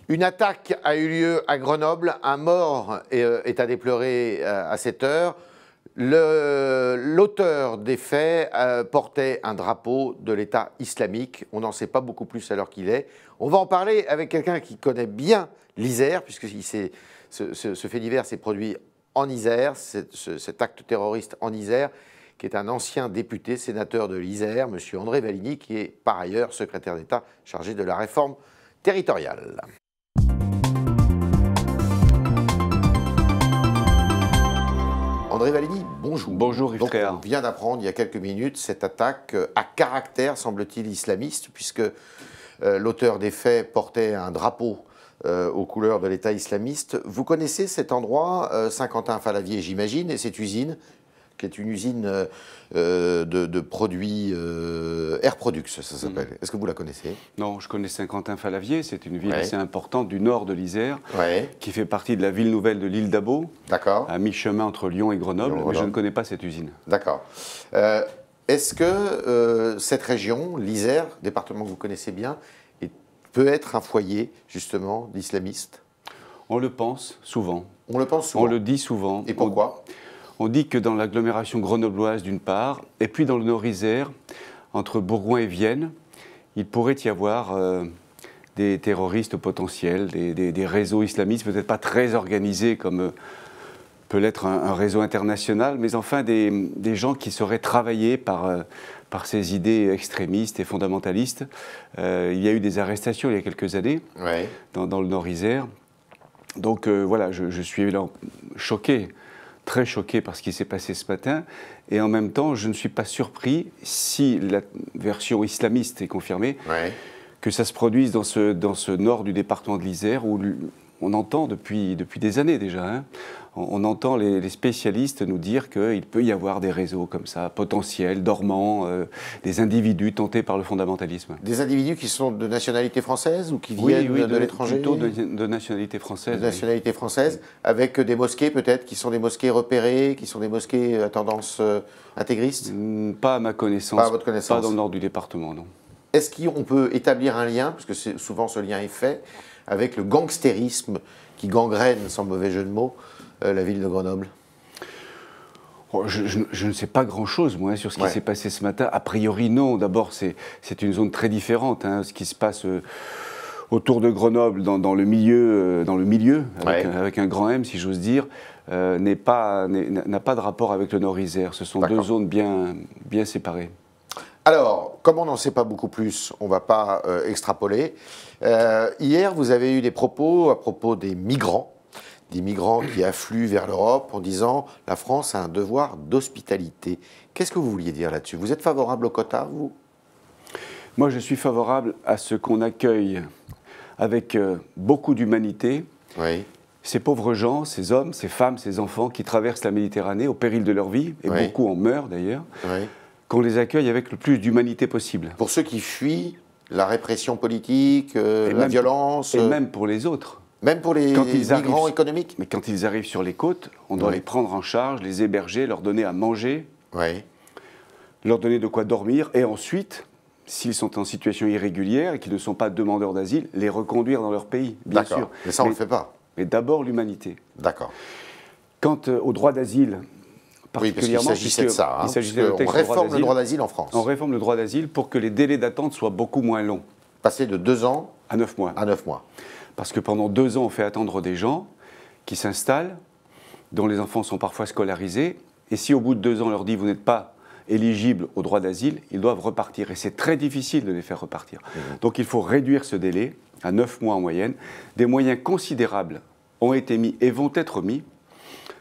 Une attaque a eu lieu à Grenoble. Un mort est à déplorer à cette heure. L'auteur des faits portait un drapeau de l'État islamique. On n'en sait pas beaucoup plus à l'heure qu'il est. On va en parler avec quelqu'un qui connaît bien l'Isère, puisque ce fait divers s'est produit en Isère, cet acte terroriste en Isère, qui est un ancien député, sénateur de l'Isère, M. André Valigny, qui est par ailleurs secrétaire d'État chargé de la réforme territoriale. André Valigny, bonjour. Bonjour Yves Tréhard. On vient d'apprendre il y a quelques minutes cette attaque à caractère, semble-t-il, islamiste, puisque l'auteur des faits portait un drapeau aux couleurs de l'État islamiste. Vous connaissez cet endroit, Saint-Quentin-Fallavier, j'imagine, et cette usine, qui est une usine de produits Air Products, ça s'appelle. Est-ce que vous la connaissez? Non, je connais Saint-Quentin-Fallavier, c'est une ville assez importante du nord de l'Isère, qui fait partie de la ville nouvelle de l'île d'Abo, à mi-chemin entre Lyon et Grenoble, mais je ne connais pas cette usine. D'accord. Est-ce que cette région, l'Isère, département que vous connaissez bien, peut être un foyer, justement, d'islamistes? On le pense souvent. On le pense souvent? On le dit souvent. Et pourquoi? On dit que dans l'agglomération grenobloise d'une part, et puis dans le Nord-Isère, entre Bourgoin et Vienne, il pourrait y avoir des terroristes potentiels, des réseaux islamistes, peut-être pas très organisés comme peut l'être un réseau international, mais enfin des gens qui sauraient travailler par ces idées extrémistes et fondamentalistes. Il y a eu des arrestations il y a quelques années dans le Nord-Isère. Donc voilà, je suis évidemment choqué, très choqué par ce qui s'est passé ce matin, et en même temps, je ne suis pas surpris, si la version islamiste est confirmée, que ça se produise dans ce nord du département de l'Isère, où on entend depuis des années déjà, on entend les spécialistes nous dire qu'il peut y avoir des réseaux comme ça, potentiels, dormants, des individus tentés par le fondamentalisme. Des individus qui sont de nationalité française ou qui viennent de l'étranger? Plutôt de nationalité française. De nationalité française, avec des mosquées peut-être, qui sont des mosquées repérées, qui sont des mosquées à tendance intégriste? Pas à ma connaissance. Pas à votre connaissance? Pas dans le nord du département, non. Est-ce qu'on peut établir un lien, parce que souvent ce lien est fait, avec le gangstérisme qui gangrène, sans mauvais jeu de mots, la ville de Grenoble? Je ne sais pas grand-chose, moi, sur ce qui s'est passé ce matin. A priori, non. D'abord, c'est une zone très différente. Ce qui se passe autour de Grenoble, dans le milieu, avec un grand M, si j'ose dire, n'a pas de rapport avec le Nord-Isère. Ce sont deux zones bien séparées. Alors, comme on n'en sait pas beaucoup plus, on ne va pas extrapoler. Hier, vous avez eu des propos à propos des migrants qui affluent vers l'Europe en disant « la France a un devoir d'hospitalité ». Qu'est-ce que vous vouliez dire là-dessus? Vous êtes favorable au quota, vous? Moi, je suis favorable à ce qu'on accueille avec beaucoup d'humanité ces pauvres gens, ces hommes, ces femmes, ces enfants qui traversent la Méditerranée au péril de leur vie, et beaucoup en meurent d'ailleurs, qu'on les accueille avec le plus d'humanité possible. Pour ceux qui fuient la répression politique, la violence... Et même pour les autres. Même pour les migrants économiques? Mais quand ils arrivent sur les côtes, on doit les prendre en charge, les héberger, leur donner à manger, leur donner de quoi dormir, et ensuite, s'ils sont en situation irrégulière et qu'ils ne sont pas demandeurs d'asile, les reconduire dans leur pays, bien sûr. Mais ça, on ne le fait pas. Mais d'abord l'humanité. D'accord. Quant au droit d'asile, particulièrement, parce qu'il s'agissait de ça. Il s'agissait de on réforme le droit d'asile en France. On réforme le droit d'asile pour que les délais d'attente soient beaucoup moins longs. Passer de 2 ans à 9 mois. À 9 mois. Parce que pendant 2 ans, on fait attendre des gens qui s'installent, dont les enfants sont parfois scolarisés, et si au bout de 2 ans, on leur dit « vous n'êtes pas éligible au droit d'asile », ils doivent repartir. Et c'est très difficile de les faire repartir. Donc il faut réduire ce délai à 9 mois en moyenne. Des moyens considérables ont été mis et vont être mis,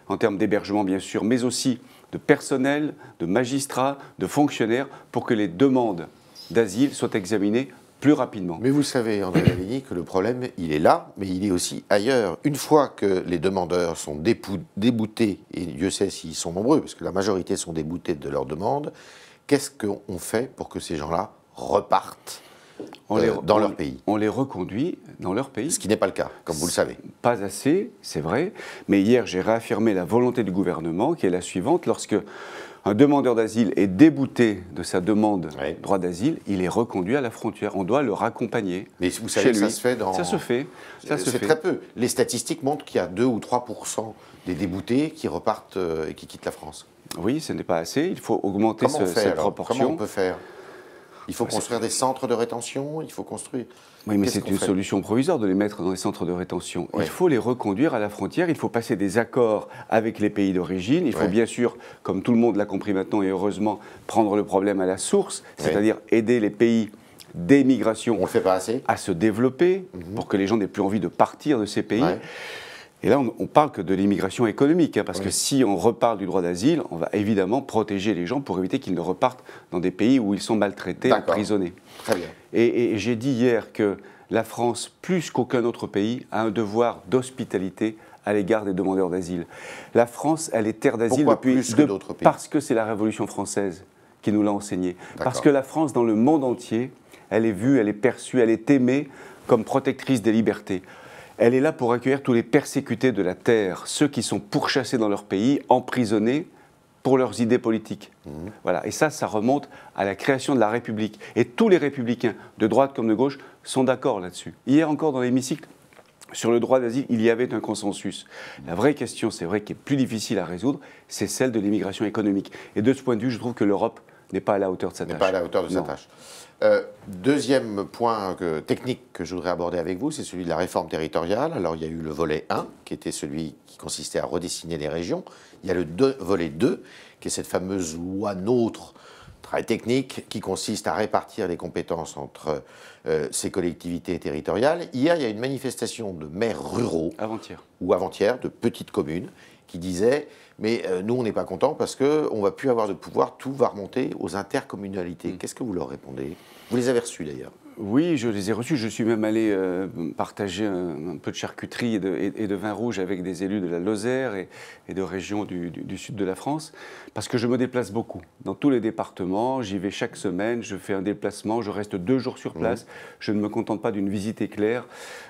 en termes d'hébergement bien sûr, mais aussi de personnel, de magistrats, de fonctionnaires, pour que les demandes d'asile soient examinées plus rapidement. Mais vous savez, André Valigny, que le problème, il est là, mais il est aussi ailleurs. Une fois que les demandeurs sont déboutés, et Dieu sait s'ils sont nombreux, parce que la majorité sont déboutés de leurs demandes, qu'est-ce qu'on fait pour que ces gens-là repartent dans leur pays. On les reconduit dans leur pays. Ce qui n'est pas le cas, comme vous le savez. Pas assez, c'est vrai. Mais hier, j'ai réaffirmé la volonté du gouvernement, qui est la suivante. Lorsque un demandeur d'asile est débouté de sa demande de droit d'asile, il est reconduit à la frontière. On doit le raccompagner. Mais vous savez que ça se fait dans... Ça se fait. C'est très peu. Les statistiques montrent qu'il y a 2 ou 3% des déboutés qui repartent et qui quittent la France. Oui, ce n'est pas assez. Il faut augmenter cette proportion. Comment on peut faire? Il faut construire des centres de rétention, il faut construire... Oui, mais c'est une solution provisoire de les mettre dans les centres de rétention. Il faut les reconduire à la frontière, il faut passer des accords avec les pays d'origine, il faut bien sûr, comme tout le monde l'a compris maintenant et heureusement, prendre le problème à la source, c'est-à-dire aider les pays d'émigration à se développer pour que les gens n'aient plus envie de partir de ces pays. Et là, on parle que de l'immigration économique, parce que si on reparle du droit d'asile, on va évidemment protéger les gens pour éviter qu'ils ne repartent dans des pays où ils sont maltraités, emprisonnés. Très bien. Et j'ai dit hier que la France, plus qu'aucun autre pays, a un devoir d'hospitalité à l'égard des demandeurs d'asile. La France, elle est terre d'asile depuis plus que d'autres pays? Parce que c'est la Révolution française qui nous l'a enseigné. Parce que la France, dans le monde entier, elle est vue, elle est perçue, elle est aimée comme protectrice des libertés. Elle est là pour accueillir tous les persécutés de la terre, ceux qui sont pourchassés dans leur pays, emprisonnés pour leurs idées politiques. Voilà. Et ça remonte à la création de la République. Et tous les républicains, de droite comme de gauche, sont d'accord là-dessus. Hier encore dans l'hémicycle, sur le droit d'asile, il y avait un consensus. La vraie question, c'est vrai, qui est plus difficile à résoudre, c'est celle de l'immigration économique. Et de ce point de vue, je trouve que l'Europe n'est pas à la hauteur de sa tâche. N'est pas à la hauteur de sa tâche. Deuxième point technique que je voudrais aborder avec vous, c'est celui de la réforme territoriale. Alors, il y a eu le volet 1, qui était celui qui consistait à redessiner les régions. Il y a le volet 2, qui est cette fameuse loi NOTRe, très technique, qui consiste à répartir les compétences entre ces collectivités territoriales. Hier, il y a une manifestation de maires ruraux, avant-hier, de petites communes, qui disaient « mais nous, on n'est pas contents parce qu'on ne va plus avoir de pouvoir, tout va remonter aux intercommunalités ». Qu'est-ce que vous leur répondez? Vous les avez reçus d'ailleurs? Oui, je les ai reçus. Je suis même allé partager un peu de charcuterie et de vin rouge avec des élus de la Lozère et de régions du sud de la France, parce que je me déplace beaucoup. Dans tous les départements, j'y vais chaque semaine, je fais un déplacement, je reste 2 jours sur place. Je ne me contente pas d'une visite éclair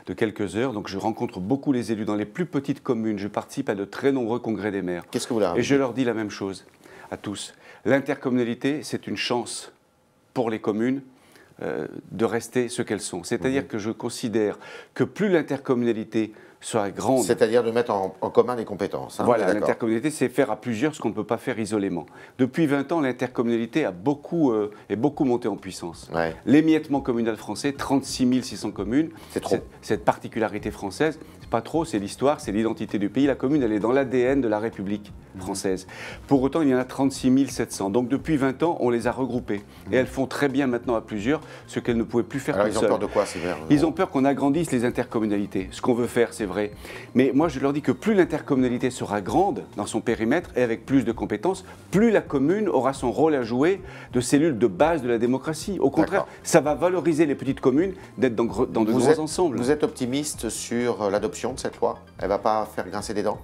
de quelques heures, donc je rencontre beaucoup les élus dans les plus petites communes. Je participe à de très nombreux congrès des maires. Qu'est-ce que vous leur dites? Et je leur dis la même chose à tous. L'intercommunalité, c'est une chance pour les communes de rester ce qu'elles sont. C'est-à-dire que je considère que plus l'intercommunalité sera grande... C'est-à-dire de mettre en commun des compétences. Hein, voilà, l'intercommunalité, c'est faire à plusieurs ce qu'on ne peut pas faire isolément. Depuis 20 ans, l'intercommunalité est beaucoup montée en puissance. L'émiettement communal français, 36 600 communes, c'est trop. Cette particularité française, c'est pas trop, c'est l'histoire, c'est l'identité du pays. La commune, elle est dans l'ADN de la République française. Pour autant, il y en a 36 700. Donc depuis 20 ans, on les a regroupées. Et elles font très bien maintenant à plusieurs ce qu'elles ne pouvaient plus faire toutes seules. Ils ont peur de quoi, ces maires? Ils ont peur qu'on agrandisse les intercommunalités. Ce qu'on veut faire, c'est vrai. Mais moi, je leur dis que plus l'intercommunalité sera grande dans son périmètre et avec plus de compétences, plus la commune aura son rôle à jouer de cellule de base de la démocratie. Au contraire, ça va valoriser les petites communes d'être dans de grands ensembles. Vous êtes optimiste sur l'adoption de cette loi? Elle ne va pas faire grincer des dents?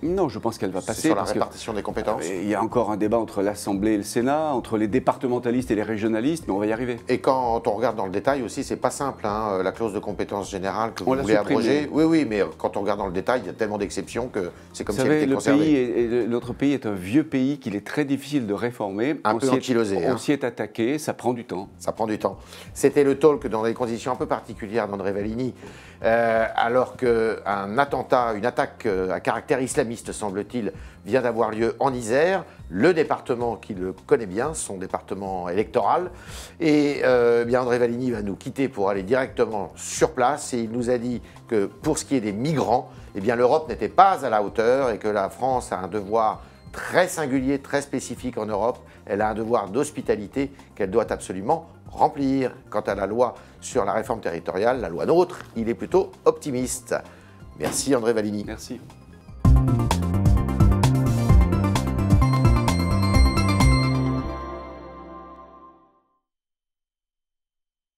Non, je pense qu'elle va passer. Sur la répartition des compétences? Il y a encore un débat entre l'Assemblée et le Sénat, entre les départementalistes et les régionalistes, mais on va y arriver. Et quand on regarde dans le détail aussi, c'est pas simple, hein, la clause de compétence générale que vous voulez abroger. Oui, mais quand on regarde dans le détail, il y a tellement d'exceptions que c'est comme si elle était conservée. Notre pays est un vieux pays qu'il est très difficile de réformer. Un peu ankylosé. On s'y est attaqué, ça prend du temps. Ça prend du temps. C'était le talk dans des conditions un peu particulières d'André Vallini, alors qu'un attentat, une attaque à caractère islamiste, semble-t-il, vient d'avoir lieu en Isère, le département qui le connaît bien, son département électoral. Et bien André Vallini va nous quitter pour aller directement sur place et il nous a dit que pour ce qui est des migrants, eh bien l'Europe n'était pas à la hauteur et que la France a un devoir très singulier, très spécifique en Europe. Elle a un devoir d'hospitalité qu'elle doit absolument remplir. Quant à la loi sur la réforme territoriale, la loi NOTRe, il est plutôt optimiste. Merci André Vallini. Merci.